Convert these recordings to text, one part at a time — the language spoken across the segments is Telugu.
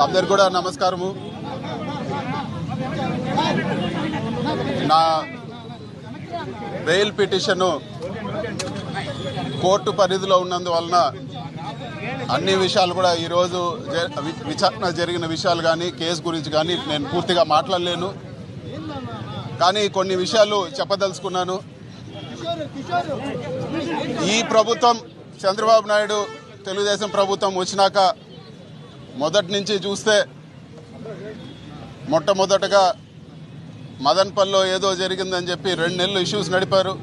అందరు కూడా నమస్కారము. నా బెయిల్ పిటిషన్ కోర్టు పరిధిలో ఉన్నందువలన అన్ని విషయాలు కూడా ఈరోజు విచారణ జరిగిన విషయాలు కానీ కేసు గురించి కానీ నేను పూర్తిగా మాట్లాడలేను. కానీ కొన్ని విషయాలు చెప్పదలుచుకున్నాను. ఈ ప్రభుత్వం చంద్రబాబు నాయుడు తెలుగుదేశం ప్రభుత్వం వచ్చినాక మొదటి నుంచి చూస్తే మొట్టమొదటగా మదన్పల్లిలో ఏదో జరిగిందని చెప్పి 2 నెలలు ఇష్యూస్ నడిపారు.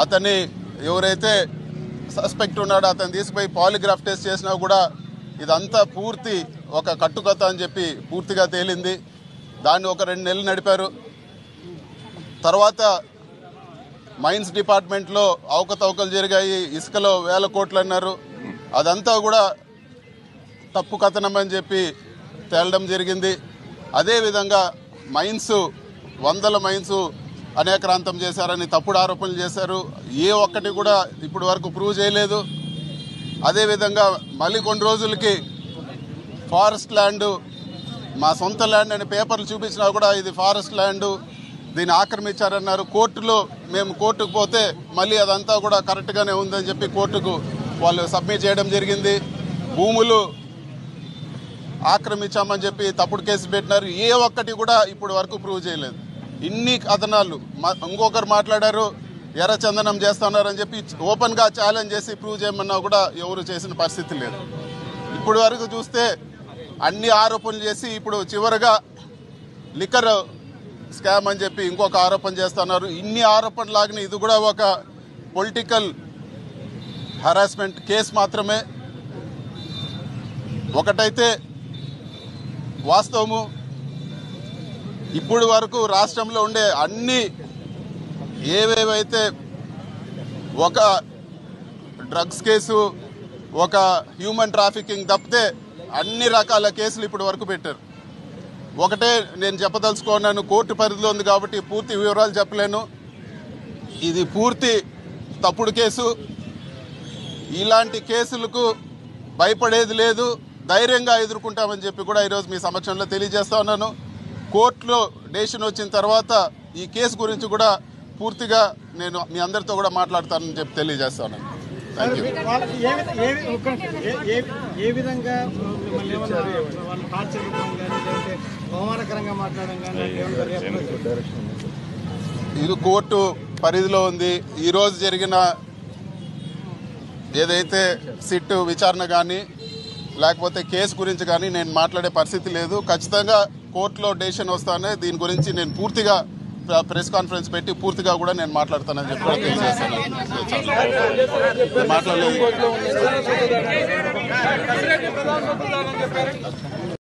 అతన్ని ఎవరైతే సస్పెక్ట్ ఉన్నాడో అతను తీసుకుపోయి పాలిగ్రాఫ్ టెస్ట్ చేసినా కూడా ఇదంతా పూర్తి ఒక కట్టుకథ అని చెప్పి పూర్తిగా తేలింది. దాన్ని ఒక 2 నెలలు నడిపారు. తర్వాత మైన్స్ డిపార్ట్మెంట్లో అవకతవకలు జరిగాయి, ఇసుకలో 1000 కోట్లు అన్నారు. అదంతా కూడా తప్పు కథనం అని చెప్పి తేలడం జరిగింది. అదేవిధంగా మైన్స్ 100 మైన్స్ అనేక్రాంతం చేశారని తప్పుడు ఆరోపణలు చేశారు. ఏ ఒక్కటి కూడా ఇప్పటి వరకు ప్రూవ్ చేయలేదు. అదేవిధంగా మళ్ళీ కొన్ని రోజులకి ఫారెస్ట్ ల్యాండ్ మా సొంత ల్యాండ్ అని పేపర్లు చూపించినా కూడా ఇది ఫారెస్ట్ ల్యాండ్, దీన్ని ఆక్రమించారన్నారు. మేము కోర్టుకు పోతే మళ్ళీ అదంతా కూడా కరెక్ట్గానే ఉందని చెప్పి కోర్టుకు వాళ్ళు సబ్మిట్ చేయడం జరిగింది. భూములు ఆక్రమించామని చెప్పి తప్పుడు కేసు పెట్టినారు. ఏ ఒక్కటి కూడా ఇప్పటి వరకు ప్రూవ్ చేయలేదు. ఇన్ని కథనాలు. ఇంకొకరు మాట్లాడారు ఎర్రచందనం చేస్తున్నారని చెప్పి ఓపెన్గా ఛాలెంజ్ చేసి ప్రూవ్ చేయమన్నా కూడా ఎవరు చేసిన పరిస్థితి లేదు. ఇప్పటి వరకు చూస్తే అన్ని ఆరోపణలు చేసి ఇప్పుడు చివరిగా లిక్కర్ స్కామ్ అని చెప్పి ఇంకొక ఆరోపణ చేస్తున్నారు. ఇన్ని ఆరోపణలాగిన ఇది కూడా ఒక పొలిటికల్ హరాస్మెంట్ కేసు మాత్రమే. ఒకటైతే వాస్తవము, ఇప్పుడు వరకు రాష్ట్రంలో ఉండే అన్ని ఏవేవైతే ఒక డ్రగ్స్ కేసు, ఒక హ్యూమన్ ట్రాఫికింగ్ తప్పితే అన్ని రకాల కేసులు ఇప్పటి వరకు పెట్టారు. ఒకటే నేను చెప్పదలుచుకున్నాను, కోర్టు పరిధిలో ఉంది కాబట్టి పూర్తి వివరాలు చెప్పలేను. ఇది పూర్తి తప్పుడు కేసు. ఇలాంటి కేసులకు భయపడేది లేదు, ధైర్యంగా ఎదుర్కొంటామని చెప్పి కూడా ఈరోజు మీ సమక్షంలో తెలియజేస్తా ఉన్నాను. కోర్టులో డెసిషన్ వచ్చిన తర్వాత ఈ కేసు గురించి కూడా పూర్తిగా నేను మీ అందరితో కూడా మాట్లాడతానని చెప్పి తెలియజేస్తా ఉన్నాను. Thank you. ఇది కోర్టు పరిధిలో ఉంది. ఈరోజు జరిగిన ఏదైతే సిట్ విచారణ కానీ లేకపోతే కేసు గురించి కానీ నేను మాట్లాడే పరిస్థితి లేదు. ఖచ్చితంగా కోర్టులో డెసిషన్ వస్తానే దీని గురించి నేను పూర్తిగా ప్రెస్ కాన్ఫరెన్స్ పెట్టి పూర్తిగా కూడా నేను మాట్లాడతానని చెప్పి కూడా తెలియజేస్తాను. మాట్లాడలేదు.